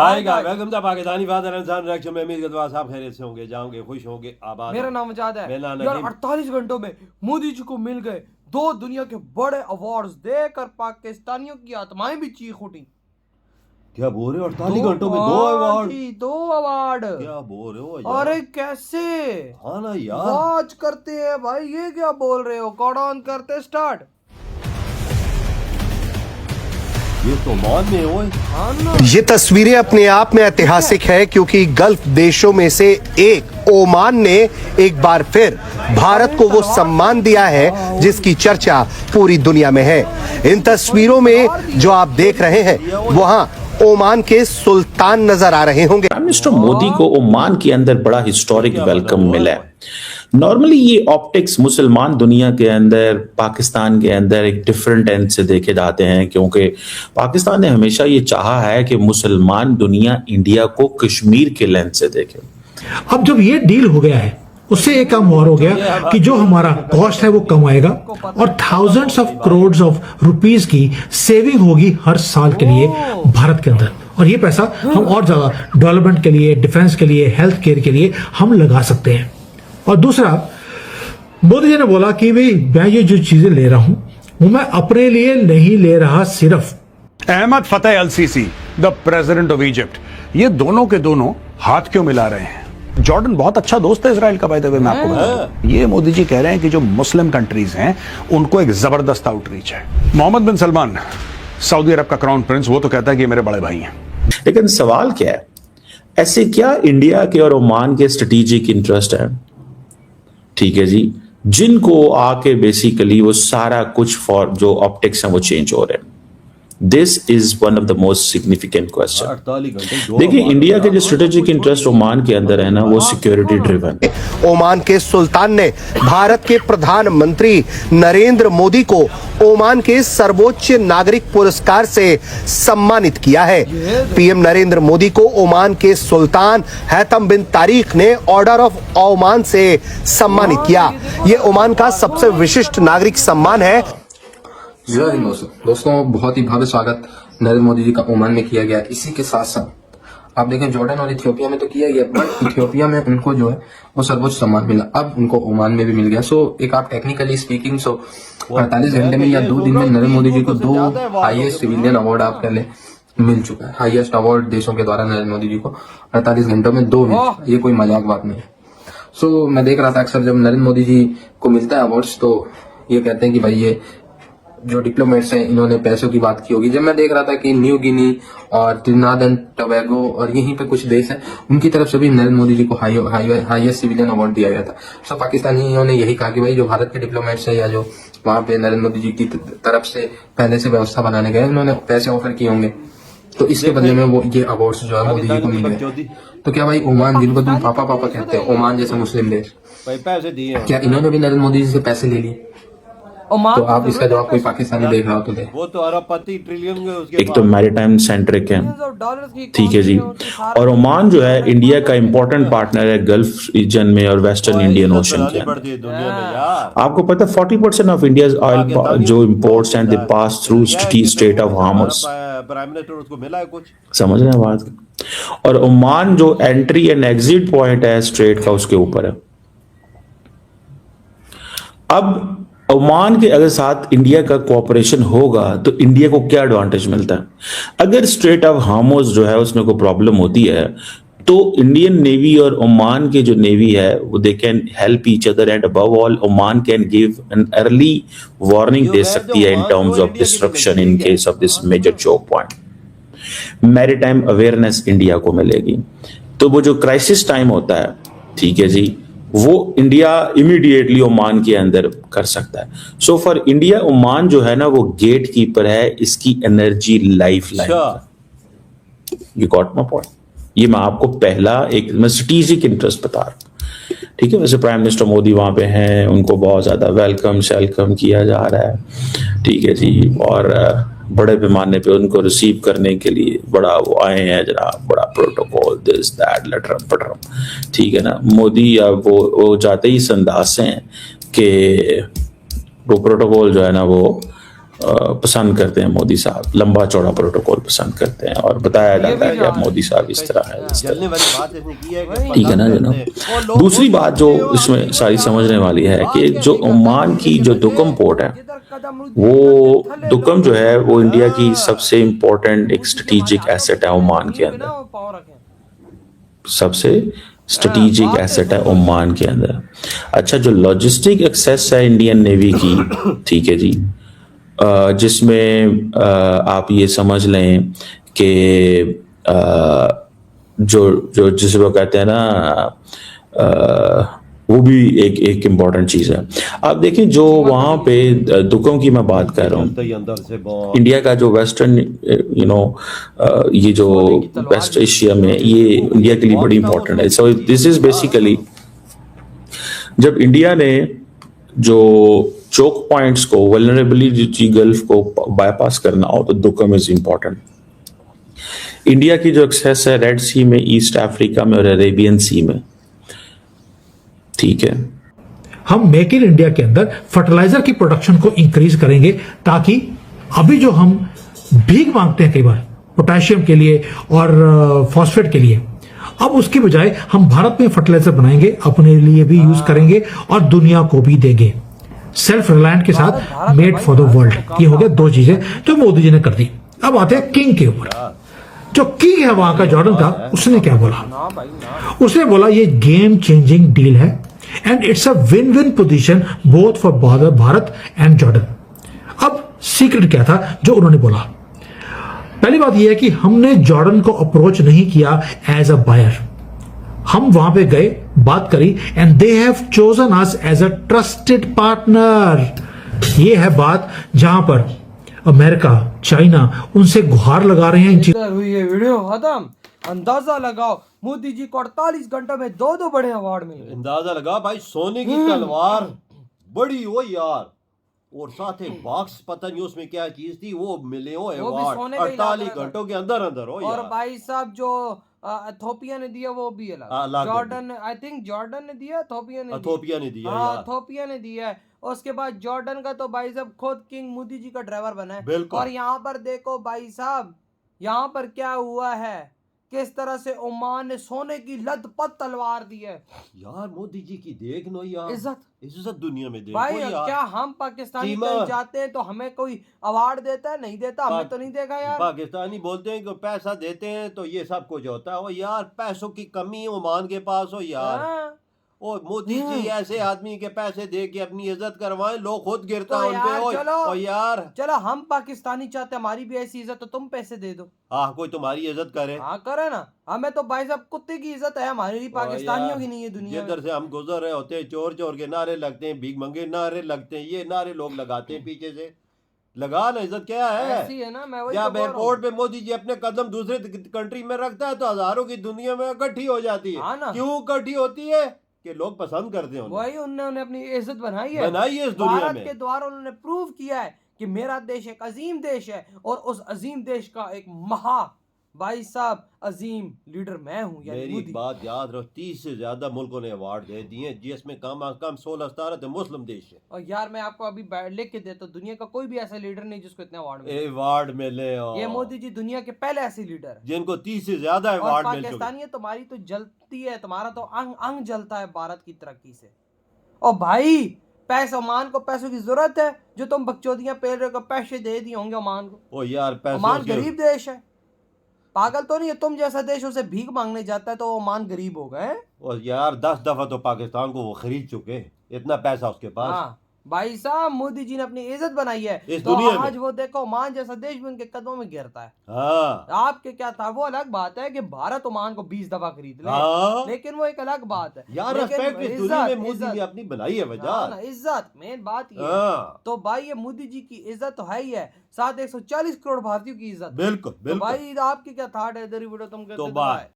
आएगा। Welcome to Pakistani father इंसान reaction में। उम्मीद करता हूं आप खैरियत से होंगे, जाओगे, खुश होंगे, आबाद। मेरा नाम आजाद है मेरा नाम यार। नदीम। 48 घंटों में मोदी जी को मिल गए 2 दुनिया के बड़े अवार्ड्स, देकर पाकिस्तानियों की आत्माएं भी चीख उठी। क्या बोल रहे हो? 48 घंटों में 2 अवार्ड? 2 अवार्ड? क्या बोल रहे हो यार? अरे कैसे? हाँ ना यार, वॉच करते हैं भाई, ये क्या बोल रहे हो? कॉर्ड ऑन करते स्टार्ट। ये तो मान में हो। हाँ ना। ये तस्वीरें अपने आप में ऐतिहासिक है क्योंकि गल्फ देशों में से एक ओमान ने एक बार फिर भारत को वो सम्मान दिया है जिसकी चर्चा पूरी दुनिया में है। इन तस्वीरों में जो आप देख रहे हैं वहां ओमान के सुल्तान नजर आ रहे होंगे। प्राइम मिनिस्टर मोदी को ओमान के अंदर बड़ा हिस्टोरिक वेलकम मिला है। नॉर्मली ये ऑप्टिक्स मुसलमान दुनिया के अंदर, पाकिस्तान के अंदर एक डिफरेंट एंड से देखे जाते हैं, क्योंकि पाकिस्तान ने हमेशा ये चाहा है कि मुसलमान दुनिया इंडिया को कश्मीर के लेंस से देखे। अब जब ये डील हो गया है उससे एक काम और हो गया कि जो हमारा कॉस्ट है वो कम आएगा और thousands of crore of rupees की सेविंग होगी हर साल के लिए भारत के अंदर। और ये पैसा हम और ज्यादा डेवलपमेंट के लिए, डिफेंस के लिए, हेल्थ केयर के लिए हम लगा सकते हैं। और दूसरा, मोदी जी ने बोला कि भाई मैं ये जो चीजें ले रहा हूं वो मैं अपने लिए नहीं ले रहा सिर्फ। Ahmed Fattah Al Sisi, the president of Egypt, ये दोनों के दोनों हाथ क्यों मिला रहे हैं? जॉर्डन बहुत अच्छा दोस्त है इसराइल का, बाय द वे मैं आपको बता दूं। ये मोदी जी कह रहे हैं कि जो मुस्लिम कंट्रीज हैं उनको एक जबरदस्त आउटरीच है। मोहम्मद बिन सलमान, सऊदी अरब का क्राउन प्रिंस, वो तो कहता है कि ये मेरे बड़े भाई हैं। लेकिन सवाल क्या है, ऐसे क्या इंडिया के और ओमान के स्ट्रेटेजिक इंटरेस्ट है, ठीक है जी, जिनको आके बेसिकली वो सारा कुछ फॉर जो ऑप्टिक्स हैं वो चेंज हो रहे हैं? This is one of the most significant question. 48 घंटे देखिए, इंडिया के जो स्ट्रेटेजिक इंटरेस्ट ओमान के अंदर है ना, वो सिक्योरिटी ड्रिवन। ओमान के सुल्तान ने भारत के प्रधानमंत्री नरेंद्र मोदी को ओमान के सर्वोच्च नागरिक पुरस्कार से सम्मानित किया है। पीएम नरेंद्र मोदी को ओमान के सुल्तान हैतम बिन तारिक ने ऑर्डर ऑफ ओमान से सम्मानित किया। ये ओमान का सबसे विशिष्ट नागरिक सम्मान है। जय हिंद दोस्तों, बहुत ही भव्य स्वागत नरेंद्र मोदी जी का ओमान में किया गया। इसी के साथ साथ आप देखें जॉर्डन और इथियोपिया में तो किया गया, बट इथियोपिया में उनको जो है वो सर्वोच्च सम्मान मिला, अब उनको ओमान में भी मिल गया। सो एक आप टेक्निकली स्पीकिंग 48 घंटे में या 2 दिन में नरेंद्र मोदी जी को 2 हाईएस्ट सिविलियन अवार्ड आप कह लें मिल चुका है। हाईएस्ट अवार्ड देशों के द्वारा नरेंद्र मोदी जी को 48 घंटों में 2 मिल, ये कोई मजाक बात नहीं है। सो मैं देख रहा था अक्सर जब नरेंद्र मोदी जी को मिलता है अवार्ड्स तो ये कहते हैं कि भाई ये जो डिप्लोमेट्स हैं इन्होंने पैसों की बात की होगी। जब मैं देख रहा था कि न्यू गिनी और त्रिनाद एंड टोबैगो और यहीं पे कुछ देश हैं, उनकी तरफ से भी नरेंद्र मोदी जी को हाईएस्ट सिविलियन अवार्ड दिया गया था। सो पाकिस्तानियों ने यही कहा कि भाई जो भारत के डिप्लोमेट्स हैं या जो वहां पे नरेंद्र मोदी जी की तरफ से पहले से व्यवस्था बनाने गए, उन्होंने पैसे ऑफर किए होंगे, तो इसके बदले में वो ये अवार्ड्स जो है मोदी जी को मिल गए। तो क्या भाई ओमान, जिनको तुम पापा पापा कहते हो, ओमान जैसे मुस्लिम देश, पैसे दिए, क्या इन्होंने भी नरेंद्र मोदी जी से पैसे ले लिए? तो आप इसका जवाब कोई पाकिस्तानी देख रहा हो तो दे। वो तो अरबपति ट्रिलियन के उसके एक तो मैरीटाइम सेंट्रिक है, ठीक है जी, और ओमान जो है इंडिया का इंपॉर्टेंट पार्टनर है गल्फ रीजन में और वेस्टर्न इंडियन ओशन के अंदर। दुनिया में यार आपको पता है 40% ऑफ इंडियाज ऑयल जो imports and they pass through strait of Hormuz. Prime minister उसको मिला है कुछ, समझ रहे हैं बात? और ओमान जो एंट्री एंड एग्जिट पॉइंट है स्ट्रेट का, उसके ऊपर है। अब ओमान के अगर साथ इंडिया का कोऑपरेशन होगा तो इंडिया को क्या एडवांटेज मिलता है? अगर स्ट्रेट ऑफ हार्मस जो है उसमें कोई प्रॉब्लम होती है तो इंडियन नेवी और ओमान के जो नेवी है वो they can help each other and above all Oman can give an early warning दे सकती है in terms of destruction in case of this major choke point. Maritime awareness India को मिलेगी, तो वो जो क्राइसिस टाइम होता है, ठीक है जी, वो इंडिया इमीडिएटली ओमान के अंदर कर सकता है। सो फॉर इंडिया ओमान जो है ना वो गेट कीपर है इसकी energy life line. You got my point? ये मैं आपको पहला एक स्ट्रेटेजिक इंटरेस्ट बता रहा हूं, ठीक है। वैसे प्राइम मिनिस्टर मोदी वहां पे हैं, उनको बहुत ज्यादा वेलकम शेलकम किया जा रहा है, ठीक है जी, और बड़े पैमाने पे उनको रिसीव करने के लिए बड़ा वो आए हैं जनाब, बड़ा प्रोटोकॉल, दिस दैट लटरम पटरम, ठीक है ना। मोदी अब वो जाते ही इस अंदाज से हैं कि वो प्रोटोकॉल जो है ना वो पसंद करते हैं मोदी साहब, लंबा चौड़ा प्रोटोकॉल पसंद करते हैं और बताया जाता है कि अब मोदी साहब इस तरह है, इस तरह। जलने वाली बात इसने की है कि ठीक है ना जनाब। दूसरी बात जो इसमें सारी समझने वाली है कि जो ओमान की जो दुकम पोर्ट है, वो दुकम जो है वो इंडिया की सबसे इम्पोर्टेंट एक स्ट्रेटेजिक एसेट है ओमान के अंदर, सबसे स्ट्रेटेजिक एसेट है ओमान के अंदर। अच्छा, जो लॉजिस्टिक एक्सेस है इंडियन नेवी की, ठीक है जी, जिसमें आप ये समझ लें कि जो जिसे वो कहते हैं ना, वो भी एक इम्पॉर्टेंट चीज है। आप देखें जो वहां पे दुकम की मैं बात कर रहा हूँ, अंदर से बहुत इंडिया का जो वेस्टर्न ये जो वेस्ट एशिया में, ये इंडिया के लिए बड़ी इंपॉर्टेंट है। सो दिस इज बेसिकली, जब इंडिया ने जो चोक पॉइंट्स को, वल्नरेबिलिटी गल्फ को बाईपास करना हो तो दुकम इज इंपॉर्टेंट। इंडिया की जो एक्सेस है रेड सी में, ईस्ट अफ्रीका में और अरेबियन सी में, ठीक है। हम मेक इन इंडिया के अंदर फर्टिलाइजर की प्रोडक्शन को इंक्रीज करेंगे, ताकि अभी जो हम भीख मांगते हैं कई बार पोटेशियम के लिए और फॉस्फेट के लिए, अब उसकी बजाय हम भारत में फर्टिलाइजर बनाएंगे, अपने लिए भी यूज करेंगे और दुनिया को भी देंगे। सेल्फ रिलायंट के साथ मेड फॉर द वर्ल्ड, ये हो गया दो चीजें जो मोदी जी ने कर दी। अब आते हैं किंग के ऊपर। जो किंग है वहां का, जॉर्डन का, उसने क्या बोला? उसने बोला ये गेम चेंजिंग डील है and it's a win win position both for Bharat and Jordan. अब सीक्रेट क्या था जो उन्होंने बोला? पहली बात यह है कि हमने जॉर्डन को अप्रोच नहीं किया एज अ बायर। हम वहां पे गए, बात करी and they have chosen us as a trusted partner. ये है बात जहां पर अमेरिका, चाइना उनसे गुहार लगा रहे हैं इन चीजों। हुई ये वीडियो खत्म। अंदाजा लगाओ, मोदी जी को 48 घंटों में दो बड़े अवार्ड मिल गए। अंदाजा लगा भाई, सोने की तलवार बड़ी हो यार, और साथ एक बॉक्स, पता नहीं उसमें क्या चीज थी, वो मिले हो वो भी सोने का ही 48 लगा घंटों के अंदर अंदर हो और यार। भाई साहब जो इथोपिया ने दिया वो भी अलग। जॉर्डन, आई थिंक जॉर्डन ने दिया, इथोपिया ने दिया यार। इथोपिया ने दिया है। उसके बाद जॉर्डन का तो भाई साहब खुद किंग मोदी जी का ड्राइवर बना है। बिल्कुल। और यहाँ पर देखो भाई साहब, यहाँ पर क्या हुआ है, किस तरह से ओमान ने सोने की लदपत तलवार दी है यार। मोदी जी की देख लो यार, इज्जत दुनिया में देखो भाई यार। क्या हम पाकिस्तानी कहीं जाते हैं तो हमें कोई अवार्ड देता है? नहीं देता, हमें तो नहीं देखा यार। पाकिस्तानी बोलते हैं कि पैसा देते हैं तो ये सब कुछ होता है। ओ यार, पैसों की कमी ओमान के पास हो यार। ओ मोदी जी ऐसे आदमी के पैसे दे के अपनी इज्जत करवाएं, लोग खुद गिरता है उन पे। ओ यार चलो, हम पाकिस्तानी चाहते हमारी भी ऐसी इज्जत, तो तुम पैसे दे दो। हाँ, कोई तुम्हारी इज्जत करे। हाँ करे ना। हमें तो भाई साहब कुत्ते की इज्जत है, हमारी पाकिस्तानियों की नहीं है दुनिया में। जिधर से हम गुजर रहे होते हैं, चोर चोर के नारे लगते हैं, भीख मंगे नारे लगते हैं, ये नारे लोग लगाते हैं पीछे से। लगा ना, इज्जत क्या है? ऐसी है ना, मैं वही जब तो बोल रहा हूँ। एयरपोर्ट पे मोदी जी अपने कदम दूसरे कंट्री में रखता है तो हजारों की दुनिया में इकट्ठी हो जाती है। हाँ ना। क्यों इकट्ठी होती है? कि लोग पसंद करते हैं उन्हें। वही उन्होंने अपनी इज्जत बनाई है इस दुनिया भारत में। के द्वारा उन्होंने प्रूव किया है कि मेरा देश एक अजीम देश है, और उस अजीम देश का एक भाई साहब अजीम लीडर मैं हूँ। मेरी एक बात याद रखो, 30 से ज्यादा मुल्कों ने अवार्ड दे दिए, जिसमें कम से कम 16-17 तो मुस्लिम देश है। और यार मैं आपको अभी लिख के देता हूँ, दुनिया का कोई भी ऐसा लीडर नहीं जिसको इतने अवार्ड मिले। अवार्ड मिले ये मोदी जी दुनिया के पहले ऐसे लीडर है जिनको 30 से ज्यादा अवार्ड मिल चुके। पाकिस्तानी तुम्हारी तो जलती है, तुम्हारा तो अंग अंग जलता है भारत की तरक्की से। और भाई पैसा, ओमान को पैसों की जरूरत है, जो तुम बकचोदियां पेल रहे हो, पैसे दे दिए होंगे ओमान को। ओ यार, ओमान गरीब देश है, पागल तो नहीं है। तुम जैसा देश उसे भीख मांगने जाता है तो ओमान गरीब हो गए। और यार 10 दफा तो पाकिस्तान को वो खरीद चुके, इतना पैसा उसके पास। हाँ भाई साहब, मोदी जी ने अपनी इज्जत बनाई है इस तो दुनिया आज में। वो देखो ओमान जैसा देश भी उनके कदमों में गिरता है। हाँ। आपके क्या था, वो अलग बात है कि भारत ओमान को 20 दफा खरीद ले। हाँ। लेकिन वो एक अलग बात है यार, रेस्पेक्ट इस दुनिया में मोदी ने अपनी बनाई है वजह। इज्जत मेन बात ये है। हाँ। तो भाई ये मोदी जी की इज्जत तो है ही है, साथ 140 करोड़ भारतीयों की इज्जत। बिल्कुल तो बिल्कुल। भाई आपकी क्या थाट है? इधर ही वीडियो तुम कहते तो हो, बाय।